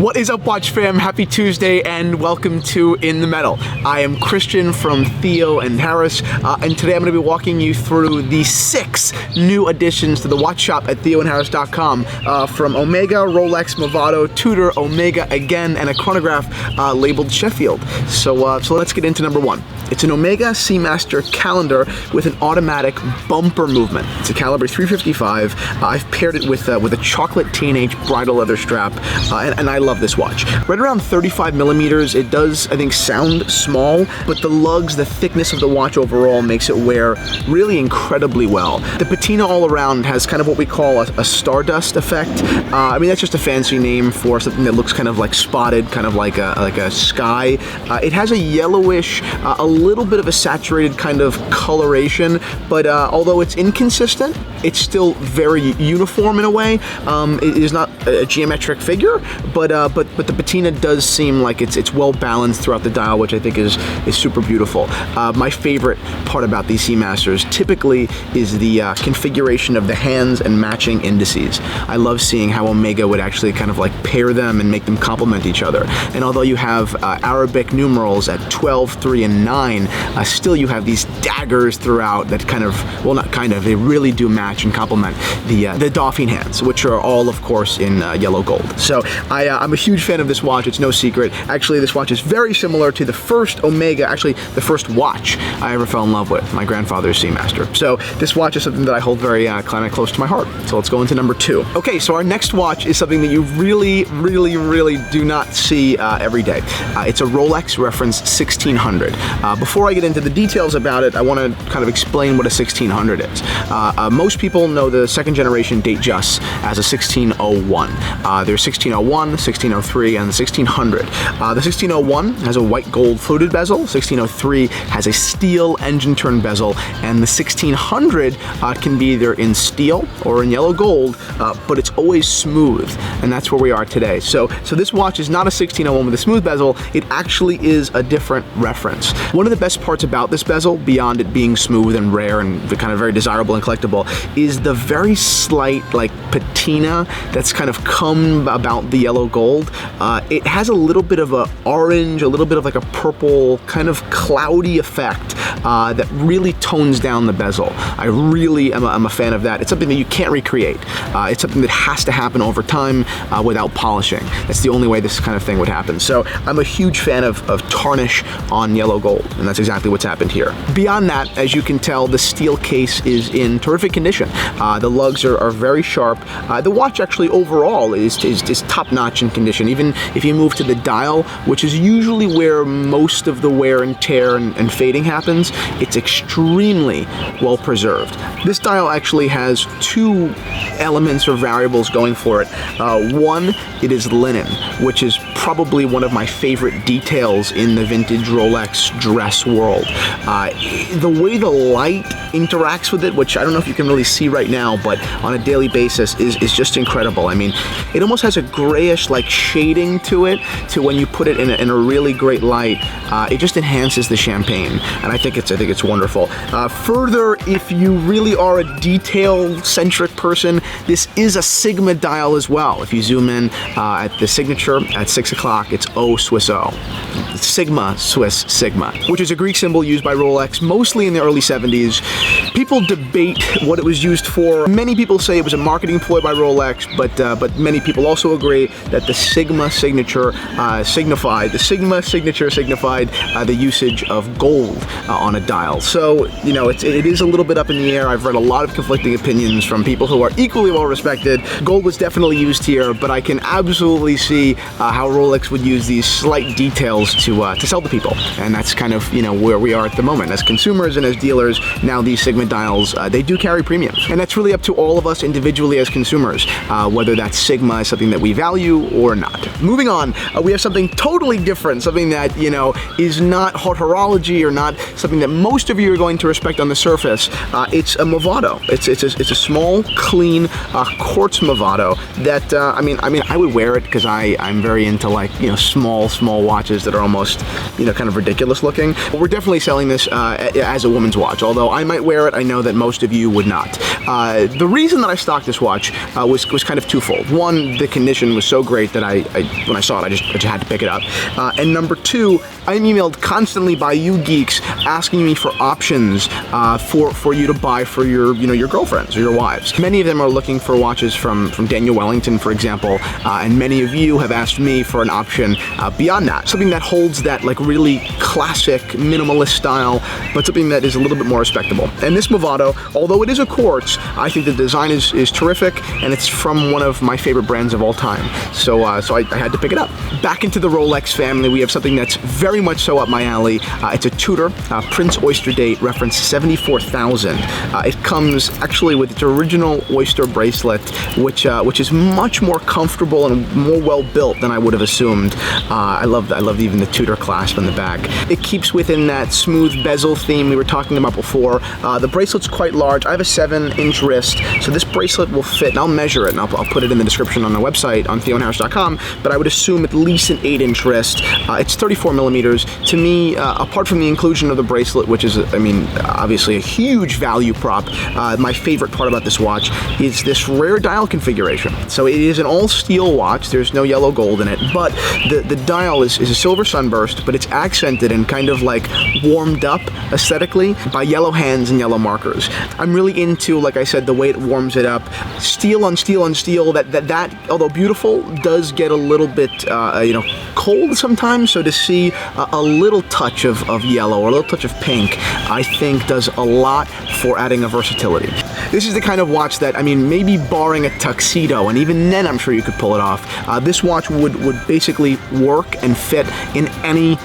What is up, Watch fam? Happy Tuesday and welcome to In the Metal. I am Christian from Theo and Harris, and today I'm going to be walking you through the 6 new additions to the watch shop at theoandharris.com from Omega, Rolex, Movado, Tudor, Omega again, and a chronograph labeled Sheffield. So let's get into number 1. It's an Omega Seamaster calendar with an automatic bumper movement. It's a caliber 355. I've paired it with a chocolate T&H bridle leather strap, and I love this watch. Right around 35 millimeters, it does, I think, sound small, but the lugs, the thickness of the watch overall makes it wear really incredibly well. The patina all around has kind of what we call a stardust effect. I mean, that's just a fancy name for something that looks kind of like spotted, kind of like a sky. It has a yellowish, a little bit of a saturated kind of coloration, but although it's inconsistent, it's still very uniform in a way. It is not a geometric figure, but the patina does seem like it's well balanced throughout the dial, which I think is super beautiful. My favorite part about these Seamasters typically is the configuration of the hands and matching indices. I love seeing how Omega would actually kind of like pair them and make them complement each other. And although you have Arabic numerals at 12, 3, and 9, still you have these daggers throughout that kind of, well, not kind of, they really do match and complement the doffing hands, which are all, of course, in yellow gold. So I'm a huge fan of this watch. It's no secret. Actually, this watch is very similar to the first Omega, actually the first watch I ever fell in love with, my grandfather's Seamaster. So this watch is something that I hold very kind of close to my heart. So let's go into number 2. Okay, so our next watch is something that you really do not see every day. It's a Rolex Reference 1600. Before I get into the details about it, I want to kind of explain what a 1600 is. Most people know the second generation Datejust as a 1601. There's 1601, 1603, and the 1600. The 1601 has a white gold fluted bezel, 1603 has a steel engine turn bezel, and the 1600 can be either in steel or in yellow gold, but it's always smooth, and that's where we are today. So this watch is not a 1601 with a smooth bezel, it actually is a different reference. One of the best parts about this bezel, beyond it being smooth and rare and kind of very desirable and collectible, is the very slight like patina that's kind of come about the yellow gold. It has a little bit of a orange, a little bit of like a purple kind of cloudy effect that really tones down the bezel. I really am a fan of that. It's something that you can't recreate. It's something that has to happen over time without polishing. That's the only way this kind of thing would happen. So I'm a huge fan of tarnish on yellow gold, and that's exactly what's happened here. Beyond that, as you can tell, the steel case is in terrific condition. The lugs are very sharp. The watch actually overall is top-notch in condition. Even if you move to the dial, which is usually where most of the wear and tear and fading happens, it's extremely well preserved. This dial actually has 2 elements or variables going for it. One, it is linen, which is probably one of my favorite details in the vintage Rolex dress world. The way the light interacts with it, which I don't know if you can really see right now, but on a daily basis is just incredible. I mean, it almost has a grayish like shading to it, to when you put it in a really great light. It just enhances the champagne, and I think it's wonderful. Further, if you really are a detail-centric person, this is a Sigma dial as well. If you zoom in at the signature at 6 o'clock, it's O Swiss O. Sigma, Swiss Sigma, which is a Greek symbol used by Rolex mostly in the early 70s. People debate what it was used for. Many people say it was a marketing ploy by Rolex, but many people also agree that the Sigma signature signified the usage of gold on a dial. So, you know, it is a little bit up in the air. I've read a lot of conflicting opinions from people who are equally well respected. Gold was definitely used here, but I can absolutely see how Rolex would use these slight details to sell to people, and that's kind of, you know, where we are at the moment as consumers and as dealers. Now these Sigma dials, they do carry premiums, and that's really up to all of us individually as consumers, whether that Sigma is something that we value or not. Moving on, we have something totally different, something that, you know, is not hot horology or not something that most of you are going to respect on the surface. It's a Movado. It's a small, clean quartz Movado that I mean I would wear it because I'm very into to like, you know, small watches that are almost, you know, kind of ridiculous looking. But we're definitely selling this as a woman's watch. Although I might wear it, I know that most of you would not. The reason that I stocked this watch was kind of twofold. One, the condition was so great that when I saw it, I just had to pick it up. And number two, I'm emailed constantly by you geeks asking me for options for you to buy for your, you know, your girlfriends or your wives. Many of them are looking for watches from Daniel Wellington, for example, and many of you have asked me for an option beyond that, something that holds that like really classic minimalist style, but something that is a little bit more respectable. And this Movado, although it is a quartz, I think the design is terrific, and it's from one of my favorite brands of all time. So I had to pick it up. Back into the Rolex family, we have something that's very much so up my alley. It's a Tudor Prince Oyster Date Reference 74,000. It comes actually with its original oyster bracelet, which is much more comfortable and more well built than I would have assumed. I love even the Tudor clasp on the back. It keeps within that smooth bezel theme we were talking about before. The bracelet's quite large. I have a 7-inch wrist, so this bracelet will fit, and I'll measure it, and I'll put it in the description on the website on theoandharris.com, but I would assume at least an 8-inch wrist. It's 34 millimeters. To me, apart from the inclusion of the bracelet, which is, I mean, obviously a huge value prop, my favorite part about this watch is this rare dial configuration. So it is an all-steel watch. There's no yellow gold in it, but the dial is a silver sunburst, but it's accented and kind of like warmed up aesthetically by yellow hands and yellow markers. I'm really into, like I said, the way it warms it up. Steel on steel on steel, that although beautiful, does get a little bit, you know, cold sometimes. So to see a little touch of yellow or a little touch of pink, I think does a lot for adding a versatility. This is the kind of watch that, I mean, maybe barring a tuxedo, and even then I'm sure you could pull it off, this watch would basically work and fit in any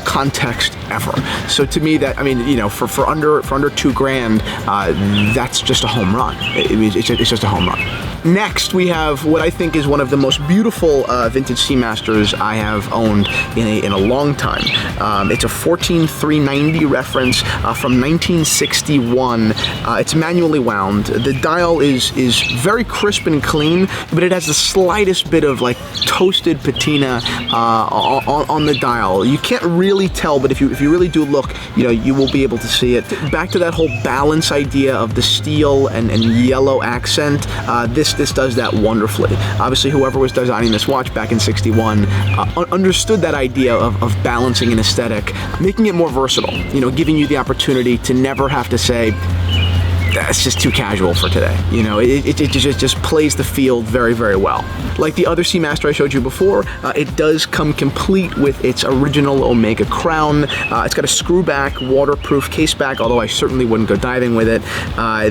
context ever. So to me, that, I mean, you know, for under $2,000, that's just a home run. It's just a home run. Next, we have what I think is one of the most beautiful vintage Seamasters I have owned in a long time. It's a 14390 reference from 1961. It's manually wound. The dial is very crisp and clean, but it has the slightest bit of like toasted patina on the dial. You can't really tell, but if you really do look, you know, you will be able to see it. Back to that whole balance idea of the steel and yellow accent, this does that wonderfully. Obviously, whoever was designing this watch back in '61 understood that idea of balancing an aesthetic, making it more versatile, you know, giving you the opportunity to never have to say, that's just too casual for today. You know, it just plays the field very, very well. Like the other Seamaster I showed you before, it does come complete with its original Omega crown. It's got a screw back, waterproof case back, although I certainly wouldn't go diving with it.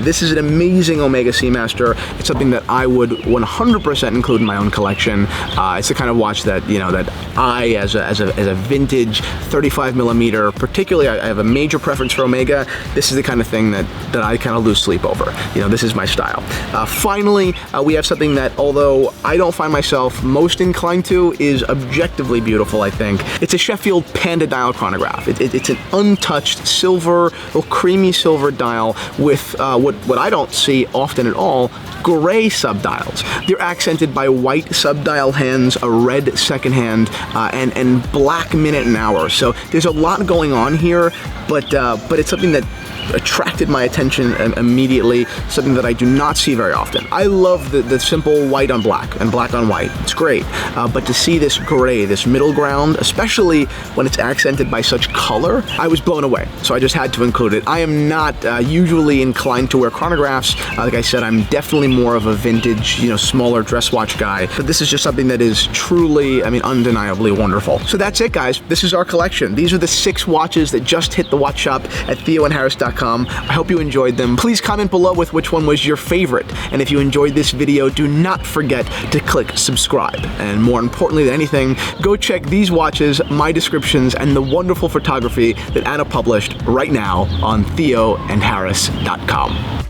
This is an amazing Omega Seamaster. It's something that I would 100% include in my own collection. It's the kind of watch that, you know, that I, as a vintage 35 millimeter, particularly, I have a major preference for Omega. This is the kind of thing that I kind of lose sleep over. You know, this is my style. Finally, we have something that, although I don't find myself most inclined to, is objectively beautiful, I think. It's a Sheffield Panda dial chronograph. It's an untouched silver, little creamy silver dial with what I don't see often at all, gray subdials. They're accented by white subdial hands, a red second hand, and black minute and hour. So there's a lot going on here, but it's something that attracted my attention immediately, something that I do not see very often. I love the simple white on black and black on white. It's great, but to see this gray, this middle ground, especially when it's accented by such color, I was blown away. So I just had to include it. I am not usually inclined to wear chronographs. Like I said, I'm definitely more of a vintage, you know, smaller dress watch guy, but this is just something that is truly, I mean, undeniably wonderful. So that's it, guys. This is our collection. These are the 6 watches that just hit the watch shop at theoandharris.com. I hope you enjoyed them. Please comment below with which one was your favorite. And if you enjoyed this video, do not forget to click subscribe. And more importantly than anything, go check these watches, my descriptions, and the wonderful photography that Anna published right now on theoandharris.com.